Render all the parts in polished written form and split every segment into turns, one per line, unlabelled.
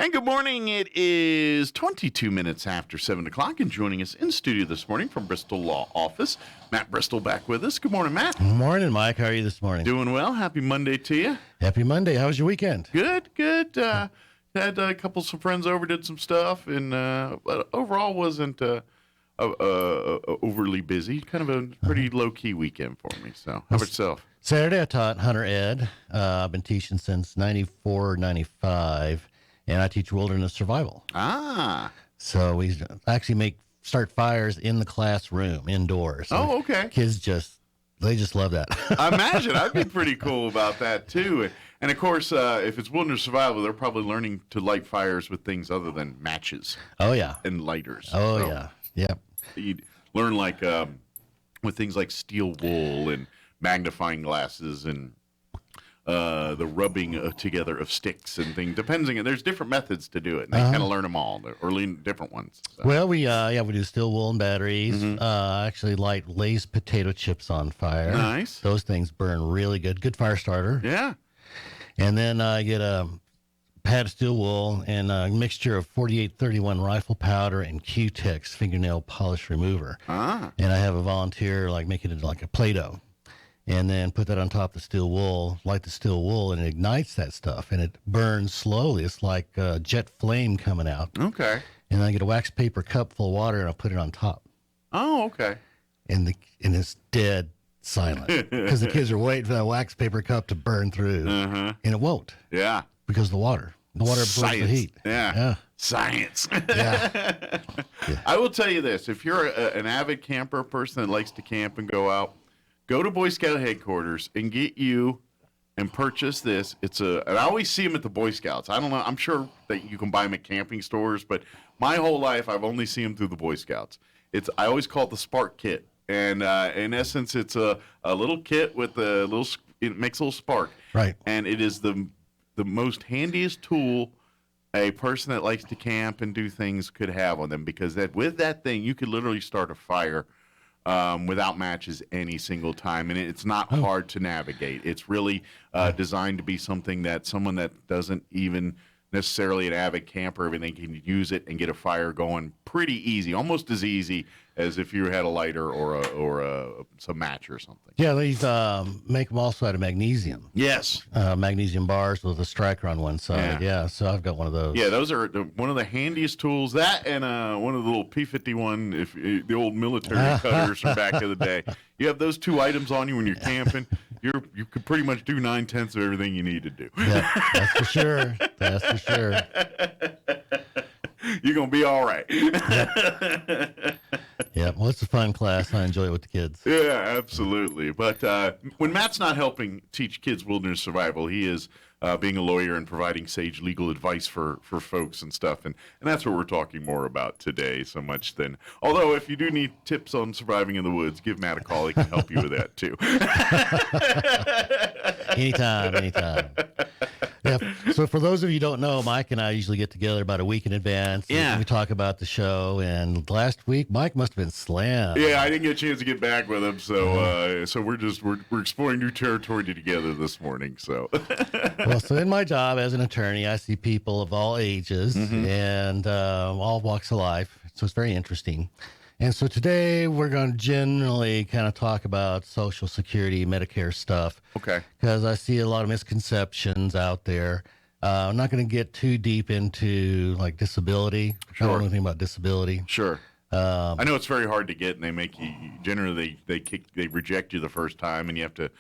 And good morning. It is 22 minutes after 7 o'clock, and joining us in studio this morning from Bristol Law Office, Matt Bristol back with us. Good morning, Matt.
Good morning, Mike. How are you this morning?
Doing well. Happy Monday to you.
Happy Monday. How was your weekend?
Good. Had some friends over, did some stuff, and but overall wasn't overly busy. Kind of a pretty low-key weekend for me. So how about yourself?
Saturday, I taught Hunter Ed. I've been teaching since 94, 95, and I teach wilderness survival.
Ah.
So we actually start fires in the classroom, indoors. So
Oh, okay.
Kids just love that.
I imagine I'd be pretty cool about that, too. And of course, if it's wilderness survival, they're probably learning to light fires with things other than matches.
Oh, yeah.
And lighters.
Oh,
So
yeah. Yep.
you'd learn with things like steel wool and magnifying glasses and the rubbing together of sticks and things. There's different methods to do it. And they kind of learn them all, or learn different ones. So.
Well, we do steel wool and batteries. I actually light Lay's potato chips on fire.
Nice.
Those things burn really good. Good fire starter.
Yeah.
And then I get a pad of steel wool and a mixture of 4831 rifle powder and Q-Tex fingernail polish remover.
Ah.
And I have a volunteer making it like a Play-Doh. And then put that on top of the steel wool, light the steel wool, and it ignites that stuff. And it burns slowly. It's like jet flame coming out.
Okay.
And I get a wax paper cup full of water and I put it on top.
Oh, okay.
And it's dead silent because the kids are waiting for that wax paper cup to burn through.
Uh-huh.
And it won't.
Yeah.
Because of the water. The water absorbs the heat.
Yeah. Science.
Yeah.
I will tell you this. If you're an avid camper, person that likes to camp and go out, go to Boy Scout headquarters and get you and purchase this. And I always see them at the Boy Scouts. I don't know. I'm sure that you can buy them at camping stores, but my whole life I've only seen them through the Boy Scouts. I always call it the Spark Kit. And in essence, it's a little kit with it makes a little spark.
Right.
And it is the most handiest tool a person that likes to camp and do things could have on them, because with that thing, you could literally start a fire without matches any single time. And it's not hard to navigate. It's really designed to be something that someone that doesn't even necessarily an avid camper, everything can use it and get a fire going pretty easy, almost as easy as if you had a lighter or some match or something.
Yeah, these make them also out of magnesium.
Yes.
Magnesium bars with a striker on one side. Yeah, so I've got one of those.
Yeah, those are one of the handiest tools. That and one of the little P-51, the old military cutters from back in the day. You have those two items on you when you're camping, you could pretty much do 9/10 of everything you need to do.
Yeah, that's for sure. That's for sure.
You're going to be all right.
Yeah, well, it's a fun class. I enjoy it with the kids.
Yeah, absolutely. But when Matt's not helping teach kids wilderness survival, he is being a lawyer and providing sage legal advice for folks and stuff. And that's what we're talking more about today so much than. Although if you do need tips on surviving in the woods, give Matt a call. He can help you with that too.
Anytime. Yeah. So for those of you who don't know, Mike and I usually get together about a week in advance.
Yeah.
And we talk about the show. And last week, Mike must have been slammed.
Yeah, I didn't get a chance to get back with him, so we're exploring new territory together this morning. So.
Well, so in my job as an attorney, I see people of all ages and all walks of life. So it's very interesting. And so today we're going to generally kind of talk about Social Security, Medicare stuff.
Okay.
Because I see a lot of misconceptions out there. I'm not going to get too deep into disability.
Sure.
I don't know anything about disability.
Sure. I know it's very hard to get, and they make you generally they reject you the first time, and you have to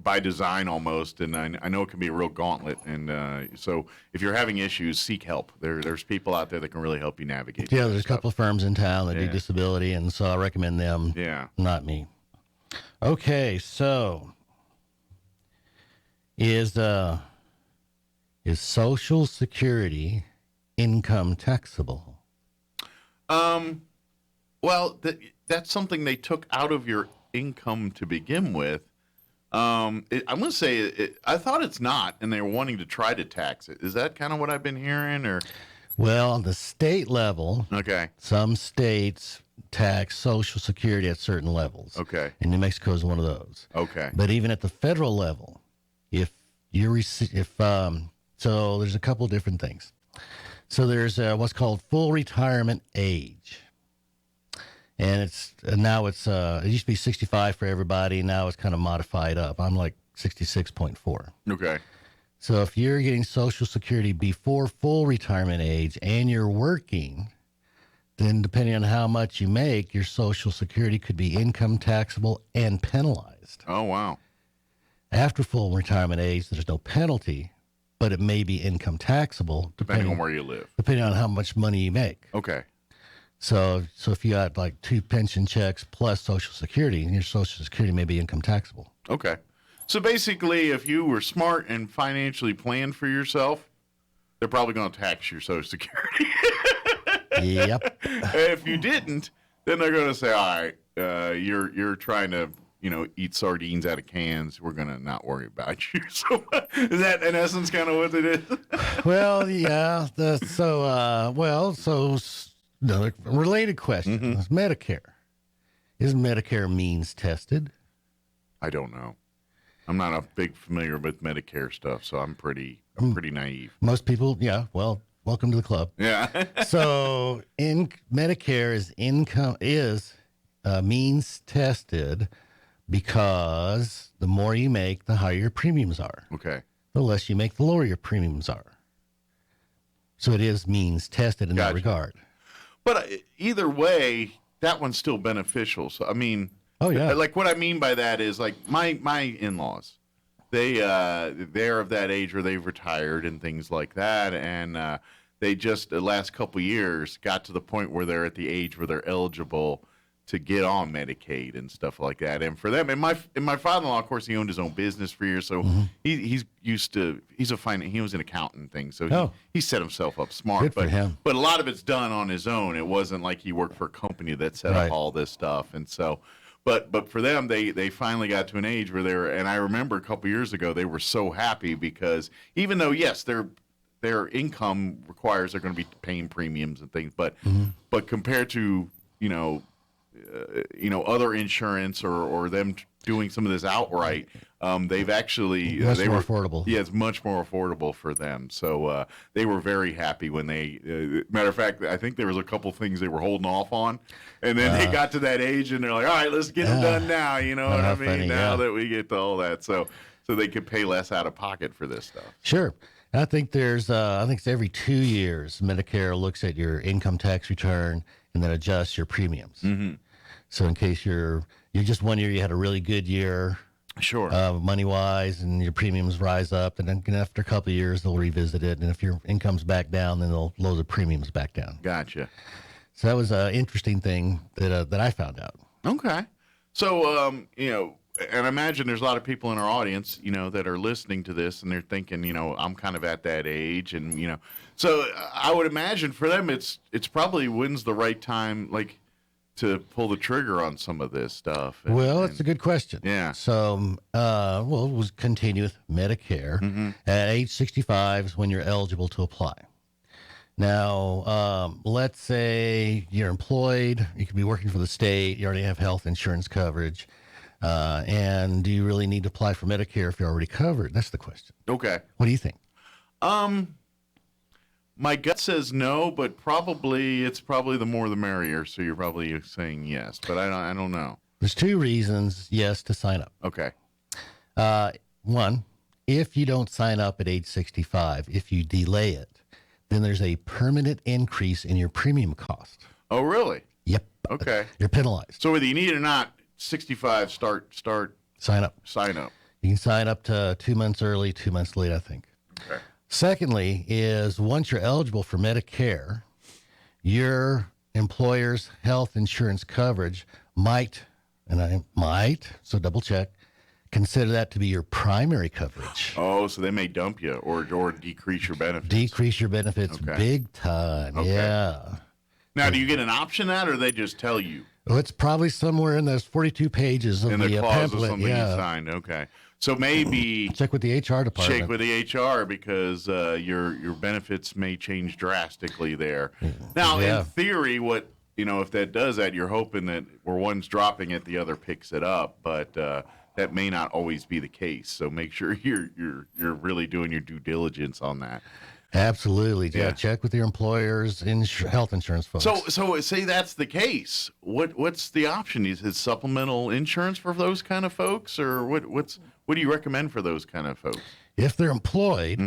by design almost. And I know it can be a real gauntlet. And so if you're having issues, seek help. There's people out there that can really help you navigate.
Yeah, there's a couple of firms in town that do
Yeah.
disability, and so I recommend them.
Yeah.
Not me. Okay, so is Social Security income taxable?
Well, that's something they took out of your income to begin with. I'm going to say I thought it's not, and they were wanting to try to tax it. Is that kind of what I've been hearing, or?
Well, on the state level,
Okay.
some states tax Social Security at certain levels.
Okay.
And New Mexico is one of those.
Okay.
But even at the federal level, so there's a couple different things. So there's what's called full retirement age. And it used to be 65 for everybody. Now it's kind of modified up. I'm like 66.4.
Okay.
So if you're getting Social Security before full retirement age and you're working, then depending on how much you make, your Social Security could be income taxable and penalized.
Oh, wow.
After full retirement age, there's no penalty, but it may be income taxable
Depending on where you live.
depending on how much money you make.
Okay.
So if you got like 2 pension checks plus Social Security, your Social Security may be income taxable.
Okay. So basically, if you were smart and financially planned for yourself, they're probably going to tax your Social Security.
Yep.
If you didn't, then they're going to say, all right, you're trying to, eat sardines out of cans. We're going to not worry about you. So is that in essence kind of what it is?
Well, yeah. No, related question is Medicare. Is Medicare means tested?
I don't know. I'm not a big familiar with Medicare stuff, so I'm pretty naive.
Most people, yeah. Well, welcome to the club.
Yeah.
So, Medicare is means tested because the more you make, the higher your premiums are.
Okay.
The less you make, the lower your premiums are. So it is means tested in that regard.
But either way, that one's still beneficial. So I mean,
oh yeah,
like what I mean by that is like my in-laws, they're of that age where they've retired and things like that, and they just the last couple of years got to the point where they're at the age where they're eligible to get on Medicaid and stuff like that. And for them, and my father-in-law, of course, he owned his own business for years, so he's used to. He was an accountant and things, so he set himself up smart.
Good for him.
But a lot of it's done on his own. It wasn't like he worked for a company that set up all this stuff, and so. But for them, they finally got to an age where they were, and I remember a couple years ago they were so happy because even though yes their income requires they're going to be paying premiums and things, but compared to other insurance or them doing some of this outright, they've actually
more affordable.
Yeah, it's much more affordable for them. So they were very happy when they. Matter of fact, I think there was a couple things they were holding off on, and then they got to that age, and they're like, "All right, let's get them done now." You know what I mean?
Funny,
now that we get to all that, so they could pay less out of pocket for this stuff.
Sure. I think it's every 2 years Medicare looks at your income tax return and then adjusts your premiums.
Mm-hmm.
So in case you're just 1 year, you had a really good year,
sure,
money wise, and your premiums rise up, and then after a couple of years they'll revisit it, and if your income's back down, then they'll lower the premiums back down.
Gotcha.
So that was an interesting thing that I found out.
Okay, so and I imagine there's a lot of people in our audience, that are listening to this and they're thinking, I'm kind of at that age, and so I would imagine for them it's probably when's the right time, like, to pull the trigger on some of this stuff.
It's a good question.
Yeah.
So, we'll continue with Medicare. At age 65 is when you're eligible to apply. Now, let's say you're employed, you could be working for the state, you already have health insurance coverage, and do you really need to apply for Medicare if you're already covered? That's the question.
Okay.
What do you think?
My gut says no, but it's probably the more the merrier. So you're probably saying yes, but I don't know.
There's 2 reasons yes to sign up.
Okay.
One, if you don't sign up at age 65, if you delay it, then there's a permanent increase in your premium cost.
Oh, really?
Yep.
Okay.
You're penalized.
So whether you need it or not, 65 start
sign up. You can sign up to 2 months early, 2 months late, I think.
Okay.
Secondly is once you're eligible for Medicare, your employer's health insurance coverage so double check, consider that to be your primary coverage.
Oh, so they may dump you or decrease your benefits.
Decrease your benefits big time. Okay. Yeah.
Now, do you get an option that, or they just tell you?
Well, it's probably somewhere in those 42 pages of the pamphlet.
Something you signed. Okay. So maybe
check with the HR department.
Check with the HR because your benefits may change drastically there. Now, in theory, if that does that, you're hoping that where one's dropping it, the other picks it up. But that may not always be the case. So make sure you're really doing your due diligence on that.
Absolutely. Yeah.
Yeah.
Check with your employer's health insurance folks.
So say that's the case. What's the option? Is it supplemental insurance for those kind of folks, or what do you recommend for those kind of folks?
If they're employed,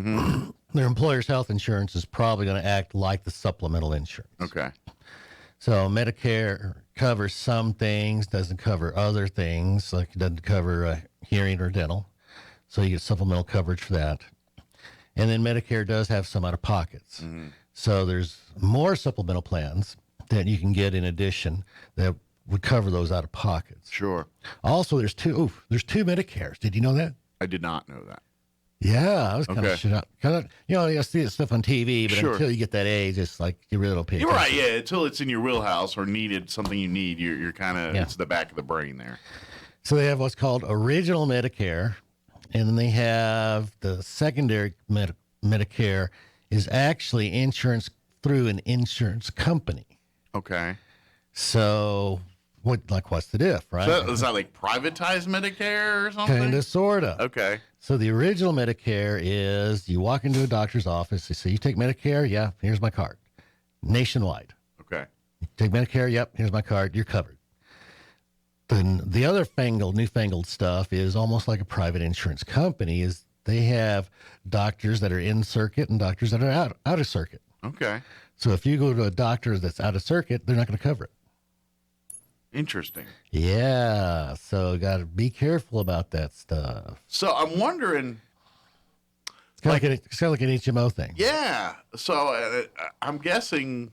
their employer's health insurance is probably going to act like the supplemental insurance.
Okay.
So Medicare covers some things, doesn't cover other things, like it doesn't cover hearing or dental. So you get supplemental coverage for that. And then Medicare does have some out of pockets. So there's more supplemental plans that you can get in addition that would cover those out of pockets.
Sure.
Also, there's two Medicares. Did you know that?
I did not know that.
Yeah, I was kind
Okay.
of shit up. You see this stuff on TV, but
Sure.
until you get that age, it's like you really don't pay
You're
attention.
right. Yeah. Until it's in your wheelhouse or something you need, you're kind of
Yeah.
it's the back of the brain there.
So they have what's called original Medicare, and then they have the secondary Medicare is actually insurance through an insurance company.
Okay.
So what's the diff, right?
So is that like privatized Medicare or something?
Kind of, sort of.
Okay.
So the original Medicare is you walk into a doctor's office, they say, you take Medicare? Yeah, here's my card. Nationwide.
Okay.
Take Medicare? Yep, here's my card. You're covered. Then the other newfangled stuff is almost like a private insurance company. Is they have doctors that are in circuit and doctors that are out of circuit.
Okay.
So if you go to a doctor that's out of circuit, they're not going to cover it.
Interesting.
Yeah, so got to be careful about that stuff.
So I'm wondering.
It's kind of like an HMO thing.
Yeah. So I'm guessing.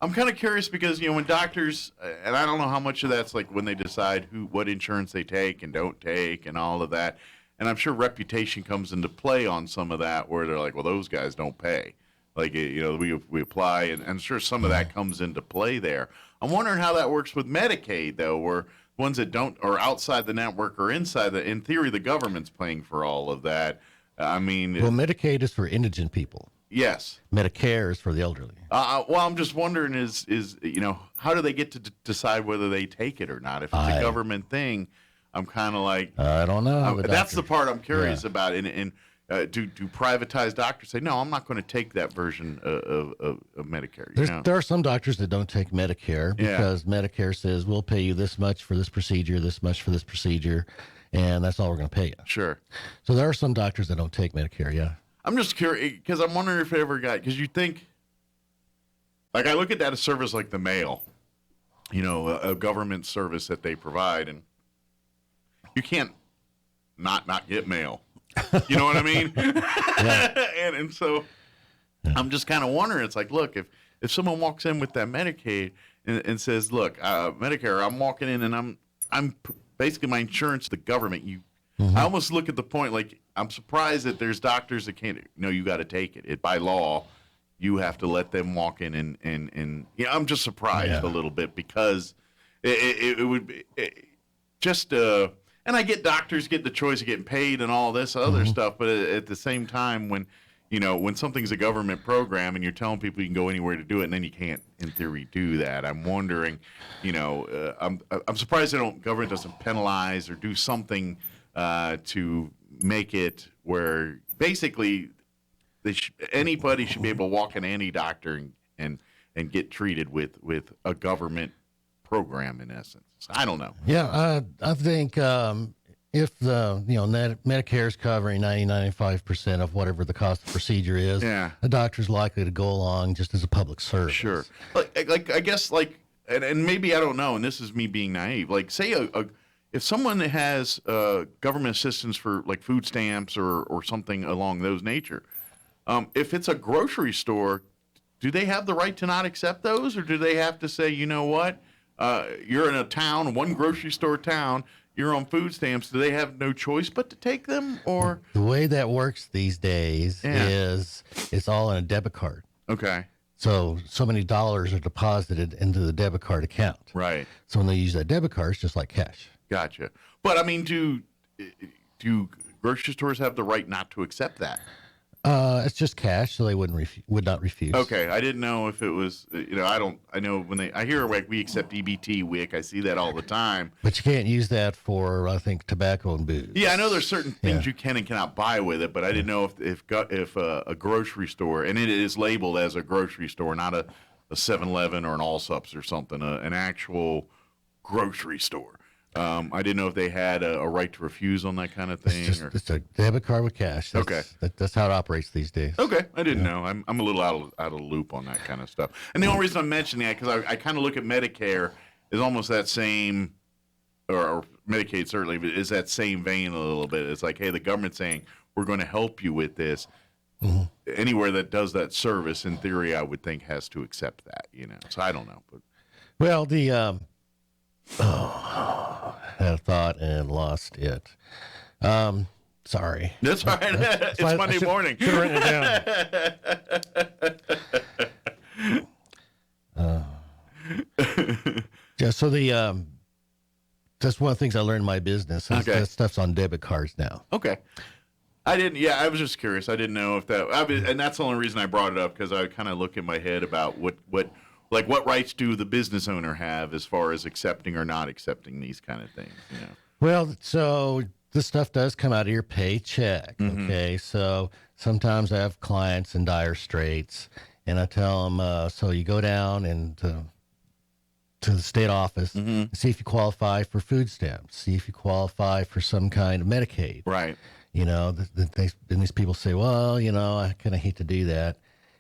I'm kind of curious because when doctors, and I don't know how much of that's like when they decide what insurance they take and don't take and all of that, and I'm sure reputation comes into play on some of that where they're like, well, those guys don't pay. Like we apply, and I'm sure some of that comes into play there. I'm wondering how that works with Medicaid though, where ones that don't are outside the network or inside in theory, the government's paying for all of that. I mean,
Well, Medicaid is for indigent people.
yes.
Medicare is for the elderly.
Well, I'm just wondering is how do they get to decide whether they take it or not? If it's a government thing, I'm kind of like
I don't know.
that's the part I'm curious about. And do privatized doctors say no? I'm not going to take that version of Medicare.
There are some doctors that don't take Medicare because Medicare says we'll pay you this much for this procedure, this much for this procedure, and that's all we're going to pay you.
Sure.
So there are some doctors that don't take Medicare. Yeah.
I'm just curious because I'm wondering if it ever got because you think like I look at that as service like the mail, a government service that they provide, and you can't not get mail. You know what I mean? and so I'm just kind of wondering. It's like, look, if someone walks in with that Medicaid and says, look, Medicare, I'm walking in and I'm basically my insurance, the government. I almost look at the point like I'm surprised that there's doctors that can't. No, you got to take it. By law, you have to let them walk in and I'm just surprised a little bit because it would be just. And I get doctors get the choice of getting paid and all this other stuff, but at the same time, when something's a government program and you're telling people you can go anywhere to do it, and then you can't, in theory, do that. I'm wondering, I'm surprised government doesn't penalize or do something to make it where basically anybody should be able to walk in any doctor and get treated with a government program in essence. I don't know.
Yeah, I think if the Medicare is covering 95% of whatever the cost of the procedure is, the doctor's likely to go along just as a public service.
Sure. Like I guess and maybe I don't know, and this is me being naive. Like say if someone has government assistance for like food stamps or something along those nature, if it's a grocery store, do they have the right to not accept those, or do they have to say, you know what? You're in a town, one grocery store town, you're on food stamps. Do they have no choice but to take them? Or
the way that works these days is it's all in a debit card.
Okay.
So many dollars are deposited into the debit card account.
Right.
So when they use that debit card, it's just like cash.
Gotcha. But I mean, do grocery stores have the right not to accept that?
It's just cash, so they would not refuse.
Okay, I didn't know if it was. I know when I hear like we accept EBT, WIC. I see that all the time.
But you can't use that for, I think, tobacco and booze.
Yeah, I know there's certain things you can and cannot buy with it, but I didn't know if a grocery store, and it is labeled as a grocery store, not a 7-Eleven or an Allsups or something, an actual grocery store. I didn't know if they had a right to refuse on that kind of thing.
It's a debit card with cash. That's how it operates these days.
Okay, I didn't know. I'm a little out of the loop on that kind of stuff. And the only reason I'm mentioning that because I kind of look at Medicare as almost that same, or Medicaid certainly, but is that same vein a little bit. It's like, hey, the government's saying we're going to help you with this. Mm-hmm. Anywhere that does that service, in theory, I would think has to accept that. So I don't know. But
well, had a thought and lost it. Sorry.
That's all right. It's Monday morning.
Should have written it down. Yeah, so that's one of the things I learned in my business. That stuff's on debit cards now.
Okay. I didn't. Yeah, I was just curious. I didn't know if and that's the only reason I brought it up because I kind of look in my head about what rights do the business owner have as far as accepting or not accepting these kind of things.
Well, so this stuff does come out of your paycheck.
Mm-hmm.
Okay, so sometimes I have clients in dire straits, and I tell them, so you go down and to the state office
mm-hmm.
and see if you qualify for food stamps, see if you qualify for some kind of Medicaid.
Right.
And these people say, well, I kind of hate to do that.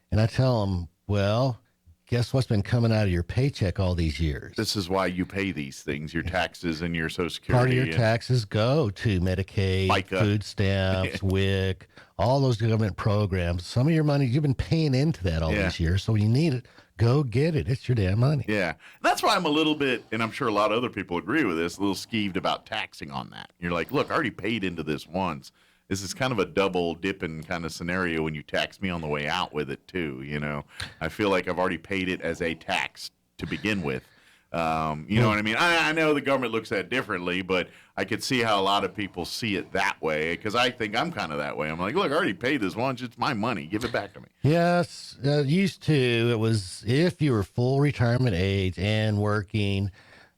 And I tell them, well, guess what's been coming out of your paycheck all these years?
This is why you pay these things, your taxes and your Social Security.
Part of your taxes go to Medicaid,
FICA.
Food stamps, WIC, all those government programs. Some of your money, you've been paying into that all these years. So when you need it, go get it. It's your damn money.
Yeah. That's why I'm a little bit, and I'm sure a lot of other people agree with this, a little skeeved about taxing on that. You're like, look, I already paid into this once. This is kind of a double dipping kind of scenario when you tax me on the way out with it too. I feel like I've already paid it as a tax to begin with. You know what I mean? I know the government looks at it differently, but I could see how a lot of people see it that way because I think I'm kind of that way. I'm like, look, I already paid this once. It's my money. Give it back to me.
Yes. Used to, it was if you were full retirement age and working,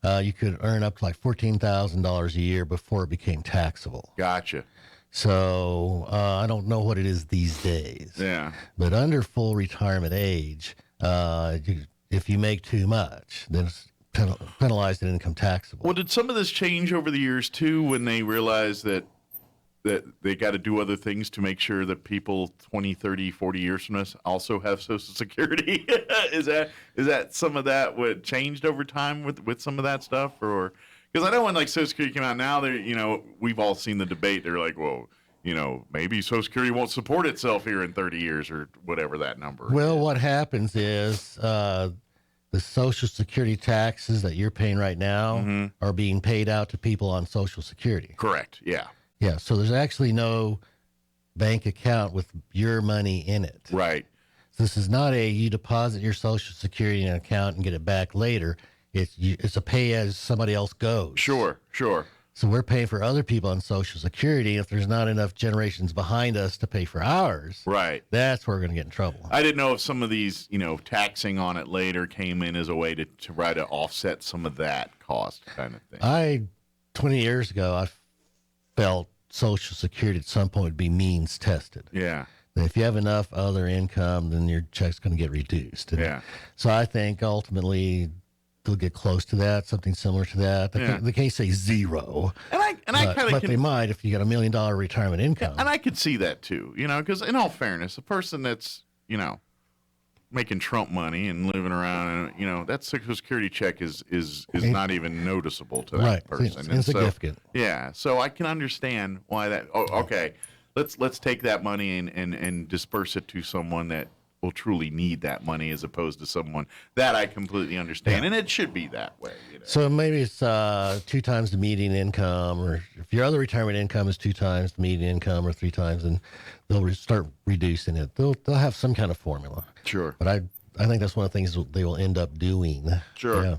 you could earn up to like $14,000 a year before it became taxable.
Gotcha.
So I don't know what it is these days.
Yeah.
But under full retirement age, if you make too much, then it's penalized and income taxable.
Well, did some of this change over the years too when they realized that they got to do other things to make sure that people 20, 30, 40 years from us also have Social Security? Is that some of that what changed over time with some of that stuff? Or because I know when like Social Security came out now, we've all seen the debate. They're like, well, maybe Social Security won't support itself here in 30 years or whatever that number
Well,
is.
what happens is the Social Security taxes that you're paying right now
mm-hmm.
are being paid out to people on Social Security.
Correct. Yeah.
Yeah. So there's actually no bank account with your money in it.
Right.
So this is not you deposit your Social Security in an account and get it back later. It's a pay as somebody else goes.
Sure.
So we're paying for other people on Social Security. If there's not enough generations behind us to pay for ours,
Right.
That's where we're going to get in trouble.
I didn't know if some of these, taxing on it later came in as a way to try to offset some of that cost kind of thing.
20 years ago, I felt Social Security at some point would be means tested.
Yeah.
If you have enough other income, then your check's going to get reduced.
Yeah.
So I think ultimately they'll get close to that, something similar to that. They can't say zero. But they might if you got $1 million retirement income.
And I could see that too, because in all fairness, a person that's, making Trump money and living around, and that Social Security check is not even noticeable to that person.
It's insignificant.
So I can understand why that. Oh, okay, let's take that money and disperse it to someone that will truly need that money as opposed to someone that I completely understand, and it should be that way.
So maybe it's 2 times the median income, or if your other retirement income is 2 times the median income, or 3 times, and they'll start reducing it. They'll have some kind of formula.
Sure.
But I think that's one of the things they will end up doing.
Sure.
Yeah.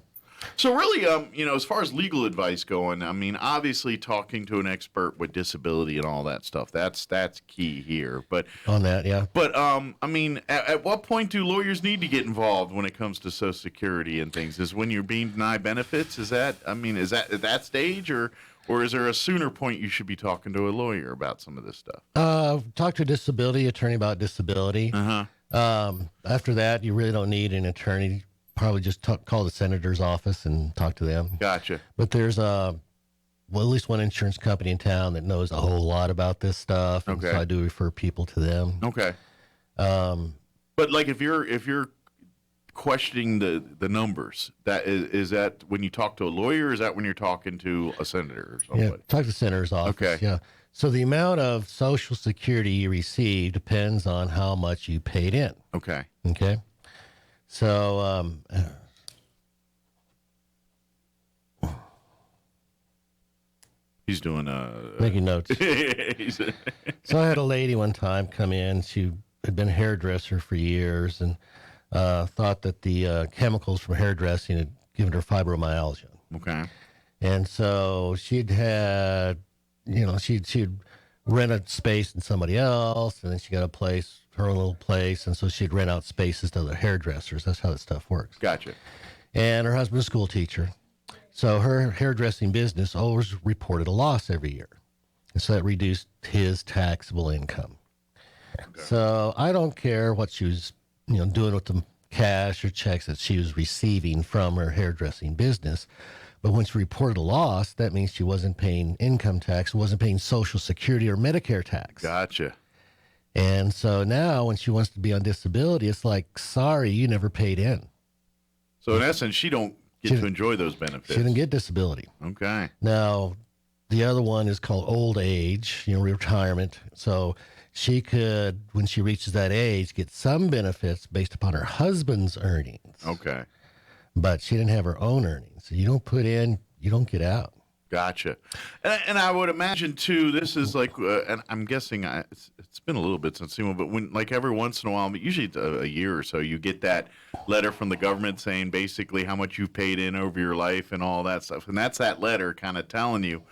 So really, as far as legal advice going, I mean, obviously talking to an expert with disability and all that stuff, that's key here. But
On that, yeah.
I mean, at what point do lawyers need to get involved when it comes to Social Security and things? Is when you're being denied benefits? Is that at that stage, or is there a sooner point you should be talking to a lawyer about some of this stuff?
Talk to a disability attorney about disability.
Uh huh.
After that, you really don't need an attorney. Probably just call the senator's office and talk to them.
Gotcha.
But there's at least one insurance company in town that knows a whole lot about this stuff. And
Okay.
so I do refer people to them.
Okay.
Um,
But like if you're questioning the numbers, is that when you talk to a lawyer, or is that when you're talking to a senator or
yeah,
somebody?
talk to the senator's office.
Okay.
Yeah. So the amount of Social Security you receive depends on how much you paid in.
Okay.
Okay. So,
He's doing
making notes.
he's-
So I had a lady one time come in. She had been a hairdresser for years and thought that the chemicals from hairdressing had given her fibromyalgia.
okay.
And so she'd had, she'd rented space in somebody else, and then she got a place, her own little place, and so she'd rent out spaces to other hairdressers. That's how that stuff works.
Gotcha.
And her husband's a school teacher. So her hairdressing business always reported a loss every year. And so that reduced his taxable income.
Okay.
So I don't care what she was, doing with the cash or checks that she was receiving from her hairdressing business. But when she reported a loss, that means she wasn't paying income tax, wasn't paying Social Security or Medicare tax.
Gotcha.
And so now when she wants to be on disability, it's like, sorry, you never paid in.
So in essence, she don't get to enjoy those benefits.
She didn't get disability.
Okay.
Now, the other one is called old age, retirement. So she could, when she reaches that age, get some benefits based upon her husband's earnings.
Okay.
But she didn't have her own earnings. So you don't put in, you don't get out.
Gotcha. And I would imagine too, this is like, and I'm guessing it's been a little bit since seen one, but when like every once in a while, but usually it's a year or so, you get that letter from the government saying basically how much you've paid in over your life and all that stuff, and that's that letter kind of telling you,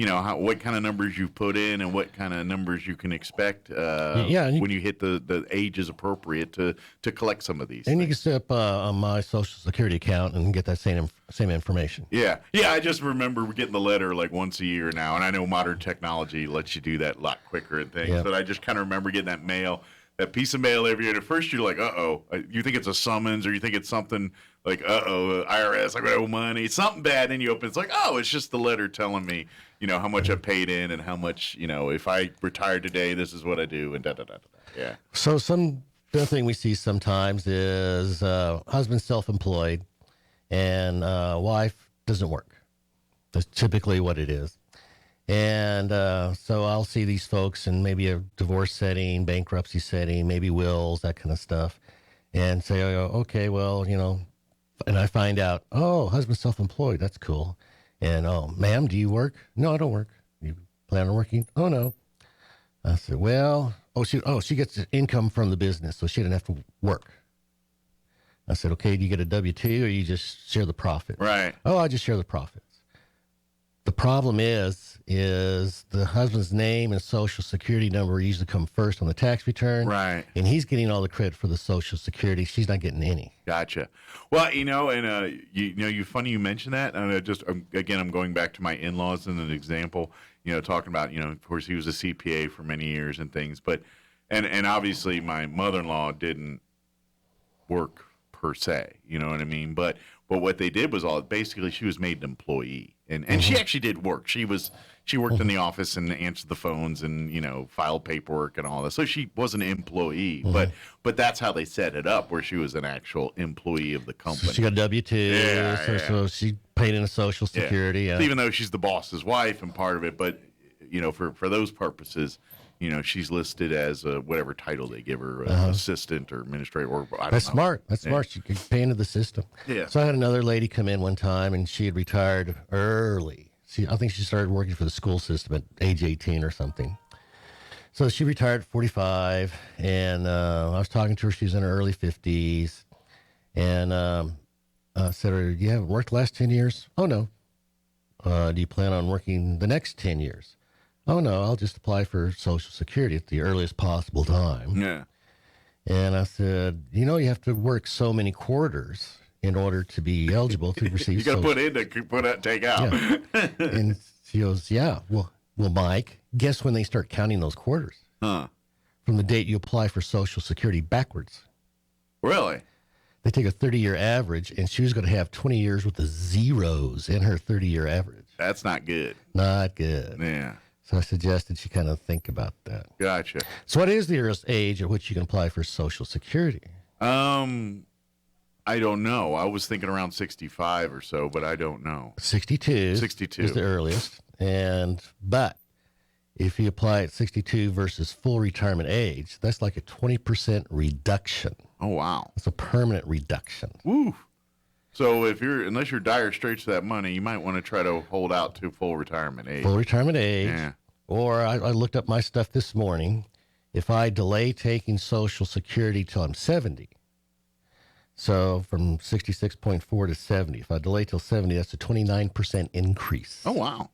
what kind of numbers you've put in and what kind of numbers you can expect when you hit the ages appropriate to collect some of these.
And
things.
you can set up on my Social Security account and get that same information.
Yeah. I just remember getting the letter like once a year now, and I know modern technology lets you do that a lot quicker and things.
Yeah.
But I just kind of remember getting that piece of mail every year. And at first, you're like, "Uh-oh," you think it's a summons, or you think it's something like, "Uh-oh, IRS, I owe money." It's something bad, and you open, it's like, "Oh, it's just the letter telling me, how much I paid in and how much, if I retire today, this is what I do," and da da da da. Yeah.
So the other thing we see sometimes is husband self-employed and wife doesn't work. That's typically what it is. And so I'll see these folks in maybe a divorce setting, bankruptcy setting, maybe wills, that kind of stuff, and say, oh, okay, well, and I find out, oh, husband's self-employed. That's cool. And, oh, ma'am, do you work? No, I don't work. You plan on working? Oh, no. I said, well, she gets income from the business, so she didn't have to work. I said, okay, do you get a W-2 or you just share the profit?
Right.
Oh, I just share the profits. The problem is the husband's name and Social Security number usually come first on the tax return.
Right.
And he's getting all the credit for the Social Security. She's not getting any.
Gotcha. Well, and you funny you mentioned that, and I'm going back to my in-laws as an example. Talking about, of course, he was a CPA for many years and things, but and obviously my mother-in-law didn't work per se, you know what I mean? But what they did was basically she was made an employee, and she actually did work. She worked in the office and answered the phones and filed paperwork and all that. So she was an employee, but that's how they set it up, where she was an actual employee of the company.
So she got W-2, so she paid in a Social Security.
So even though she's the boss's wife and part of it, but for those purposes, she's listed as whatever title they give her, assistant or administrator, or I don't know.
Smart. That's smart. She could pay into the system.
Yeah.
So I had another lady come in one time, and she had retired early. I think she started working for the school system at age 18 or something. So she retired at 45, and I was talking to her. She was in her early 50s, and said, you haven't worked the last 10 years? Oh, no. Do you plan on working the next 10 years? Oh, no, I'll just apply for Social Security at the earliest possible time.
Yeah.
And I said, you have to work so many quarters in order to be eligible to receive
You got to
Social
put in to put out, take out.
Yeah. And she goes, yeah. Well, Mike, guess when they start counting those quarters?
Huh.
From the date you apply for Social Security backwards.
Really?
They take a 30-year average, and she was going to have 20 years with the zeros in her 30-year average.
That's not good.
Not good.
Yeah.
So I suggested she kind of think about that.
Gotcha.
So what is the earliest age at which you can apply for Social Security?
I don't know. I was thinking around 65 or so, but I don't know.
62.
62
is the earliest. But if you apply at 62 versus full retirement age, that's like a 20% reduction.
Oh, wow.
It's a permanent reduction.
Woo. So unless you're dire straits to that money, you might want to try to hold out to full retirement age.
Full retirement age.
Yeah.
Or I looked up my stuff this morning. If I delay taking Social Security till I'm 70, so from 66.4 to 70, if I delay till 70, that's a 29% increase.
Oh, wow.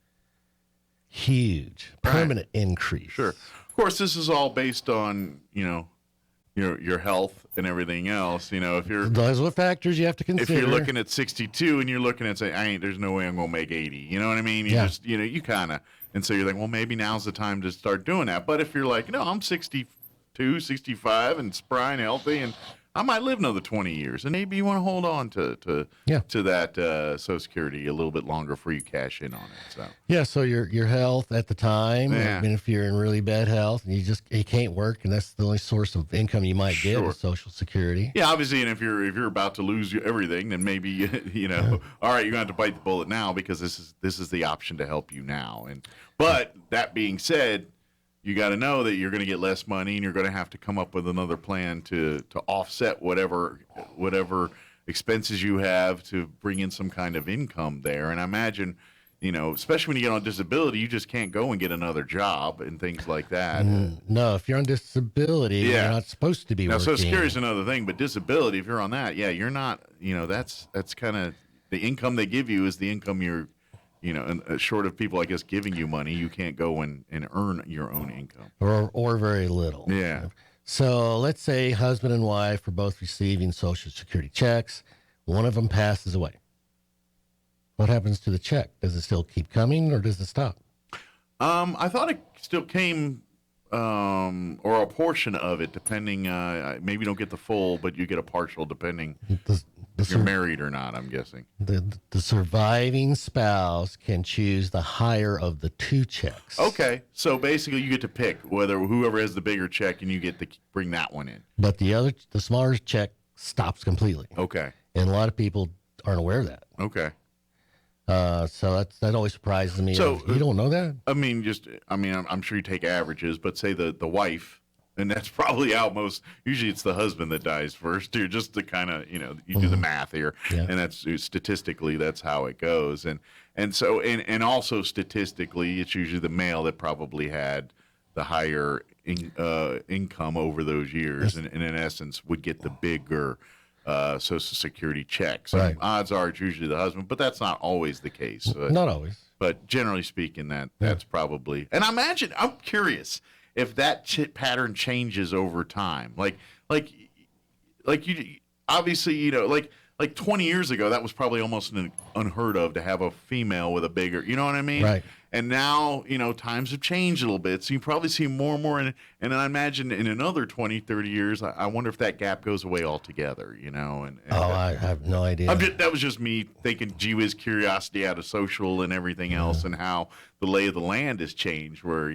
Huge. Permanent increase.
Sure. Of course, this is all based on, your health and everything else. If you're
Those are the factors you have to consider.
if you're looking at 62 and you're looking at saying, there's no way I'm going to make 80. You know what I mean? You kind of, and so you're like, well, maybe now's the time to start doing that. But if you're like, no, I'm 62, 65 and spry and healthy and I might live another 20 years, and maybe you want to hold on to that Social Security a little bit longer before you cash in on it. So
so your health at the time.
Yeah.
I mean, if you're in really bad health and you can't work, and that's the only source of income you might get
Sure.
is Social Security.
yeah, obviously, and if you're about to lose everything, then maybe all right, you're going to have to bite the bullet now because this is the option to help you now. But that being said, you got to know that you're going to get less money, and you're going to have to come up with another plan to offset whatever expenses you have to bring in some kind of income there. And I imagine, especially when you get on disability, you just can't go and get another job and things like that.
No, if you're on disability,
Yeah.
you're not supposed to be
Now,
working.
Social Security is another thing, but disability, if you're on that, you're not. That's kind of the income they give you is the income you're. And short of people, I guess, giving you money, you can't go and earn your own income.
Or very little.
Yeah.
So let's say husband and wife are both receiving Social Security checks. One of them passes away. What happens to the check? Does it still keep coming or does it stop?
I thought it still came, or a portion of it, depending. Maybe you don't get the full, but you get a partial, depending if you're married or not, I'm guessing.
The surviving spouse can choose the higher of the two checks.
Okay, so basically you get to pick whoever has the bigger check, and you get to bring that one in.
But the smaller check stops completely.
Okay.
And a lot of people aren't aware of that.
Okay.
So that always surprises me.
So
You don't know that?
I'm sure you take averages, but say the wife, and that's probably how usually it's the husband that dies first, too, just to kind of, you do the math here.
Yeah.
And that's statistically, that's how it goes. And so, and also statistically, it's usually the male that probably had the higher income over those years, and in essence would get the bigger Social Security check. So
Right.
odds are it's usually the husband, but that's not always the case.
Not always.
But generally speaking, that's probably. And I'm curious if that pattern changes over time. Like you obviously, like 20 years ago, that was probably almost unheard of to have a female with a bigger, you know what I mean?
Right.
And now, times have changed a little bit. So you probably see more and more. And I imagine in another 20, 30 years, I wonder if that gap goes away altogether,
I have no idea.
that was just me thinking, gee whiz, curiosity out of social and everything else, and how the lay of the land has changed. Where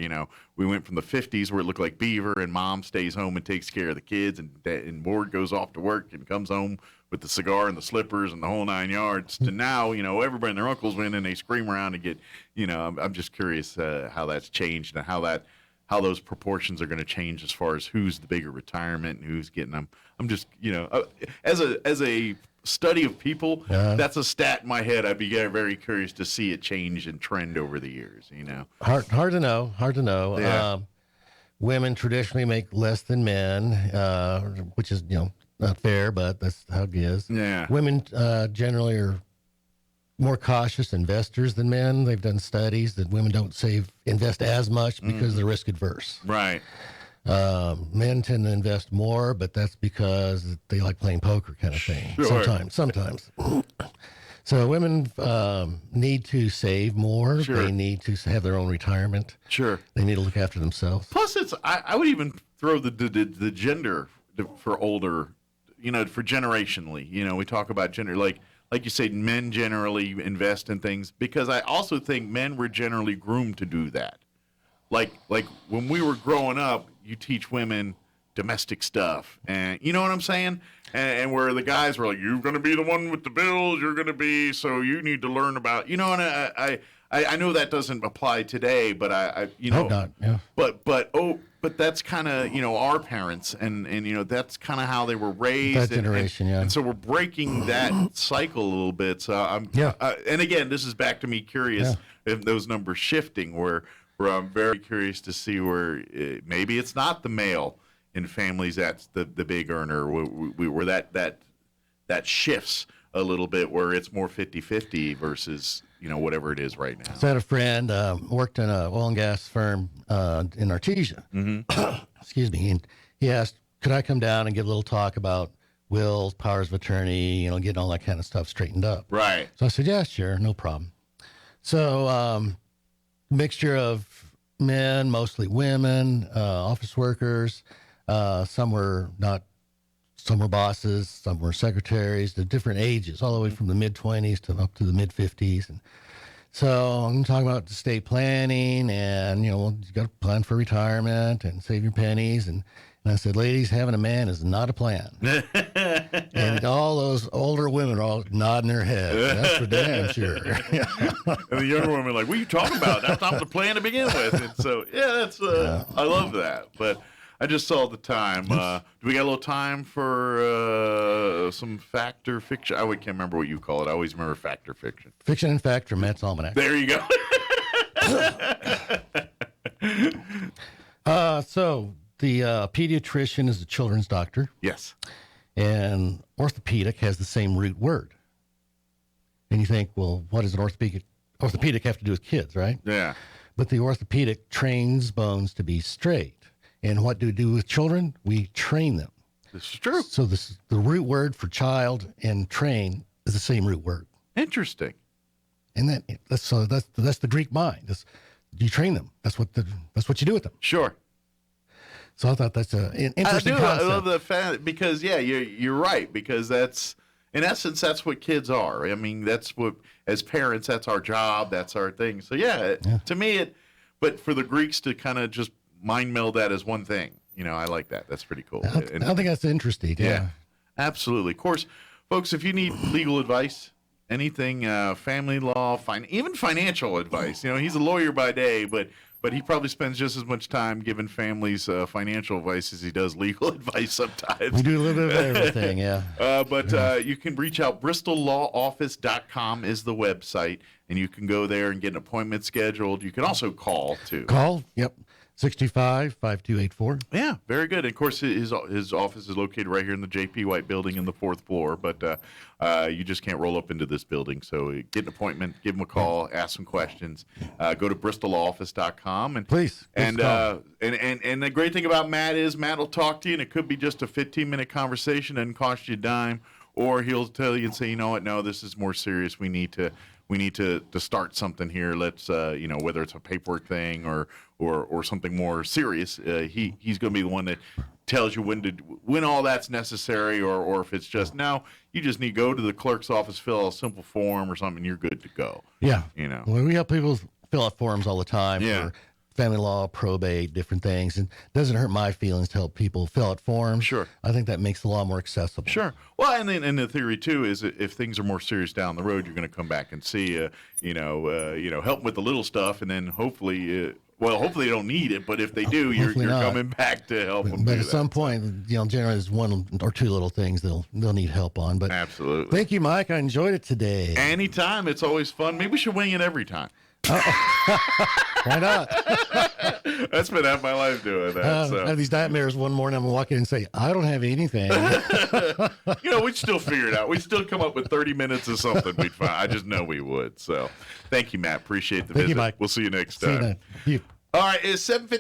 we went from the 50s where it looked like beaver, and mom stays home and takes care of the kids, and Ward goes off to work and comes home with the cigar and the slippers and the whole 9 yards, to now, everybody and their uncles win and they scream around and get, I'm just curious how that's changed and how those proportions are going to change as far as who's the bigger retirement and who's getting them. I'm just, as a study of people, that's a stat in my head. I'd be very curious to see it change and trend over the years,
Hard to know.
Yeah.
Women traditionally make less than men, which is, not fair, but that's how it is.
Yeah.
Women generally are more cautious investors than men. They've done studies that women don't invest as much because they're risk adverse.
Right.
Men tend to invest more, but that's because they like playing poker kind of thing.
Sure.
Sometimes. So women need to save more.
Sure.
They need to have their own retirement.
Sure.
They need to look after themselves.
Plus, I would even throw the gender for older, for generationally. We talk about gender, like you say, men generally invest in things because I also think men were generally groomed to do that. Like when we were growing up, you teach women domestic stuff, and you know what I'm saying? And where the guys were like, "You're going to be the one with the bills. You're going to be, so you need to learn about," And I know that doesn't apply today, but
Hope not. Yeah.
But that's kind of our parents, and that's kind of how they were raised.
That generation, yeah.
And so we're breaking that cycle a little bit. So and again, this is back to me curious if those numbers shifting where I'm very curious to see where maybe it's not the male in families that's the big earner, where that shifts a little bit, where it's more 50-50 versus whatever it is right now.
So I had a friend worked in an oil and gas firm in Artesia. Mm-hmm. Excuse me. And he asked, could I come down and give a little talk about wills, powers of attorney, getting all that kind of stuff straightened up.
Right.
So I said, yeah, sure, no problem. So mixture of men, mostly women, office workers. Some were bosses, some were secretaries, to different ages, all the way from the mid-20s to up to the mid-50s. And so I'm talking about estate planning and, you got to plan for retirement and save your pennies. And I said, ladies, having a man is not a plan. And all those older women are all nodding their heads. That's for damn sure.
And the younger women are like, what are you talking about? That's not the plan to begin with. And so, I love that. But I just saw the time. Do we got a little time for some fact or fiction? I can't remember what you call it. I always remember fact or fiction.
Fiction and fact from Matt's Almanac.
There you
go. So the pediatrician is a children's doctor.
Yes.
And orthopedic has the same root word. And you think, well, what does an orthopedic have to do with kids, right?
Yeah.
But the orthopedic trains bones to be straight. And what do we do with children? We train them.
This is true.
So the root word for child and train is the same root word.
Interesting.
And that's the Greek mind. You train them. That's what you do with them.
Sure.
So I thought that's an interesting concept.
I love the fact because you're right, because that's in essence that's what kids are. I mean, that's what, as parents, that's our job, that's our thing. So to me but for the Greeks to kind of just mind meld that as one thing, I like that. That's pretty cool.
I think that's interesting. Yeah,
absolutely. Of course, folks, if you need legal advice, anything, family law, even financial advice, he's a lawyer by day, but he probably spends just as much time giving families financial advice as he does legal advice sometimes.
We do a little bit of everything, yeah.
But you can reach out. BristolLawOffice.com is the website, and you can go there and get an appointment scheduled. You can also call, too.
Yep. 625-5284.
Yeah, very good. And of course, his office is located right here in the J.P. White building in the 4th floor, but you just can't roll up into this building. So get an appointment, give him a call, ask some questions. Go to BristolLawOffice.com. And,
please
and the great thing about Matt is Matt will talk to you, and it could be just a 15-minute conversation, doesn't cost you a dime, or he'll tell you and say, you know what, no, this is more serious. We need to start something here. Let's whether it's a paperwork thing or something more serious. He's going to be the one that tells you when all that's necessary, or if it's just no, you just need to go to the clerk's office, fill out a simple form or something, you're good to go.
Yeah. Well, we help people fill out forms all the time for family law, probate, different things. And it doesn't hurt my feelings to help people fill out forms.
Sure.
I think that makes the law more accessible.
Well, and then the theory too is that if things are more serious down the road, you're going to come back and see, help them with the little stuff, and then hopefully they don't need it, but if they do, you're coming back to help them.
But at some point, generally there's one or two little things they'll need help on. But
absolutely.
Thank you, Mike. I enjoyed it today.
Anytime. It's always fun. Maybe we should wing it every time.
Why not?
That's been half my life doing that.
I have these nightmares. One morning I'm walking in and say, I don't have anything.
We'd still figure it out. We'd still come up with 30 minutes of something we'd find. I just know we would. So thank you, Matt. Appreciate the
Thank
visit.
you, Mike.
We'll see you next
See you
time.
then.
All right, it's 7:50.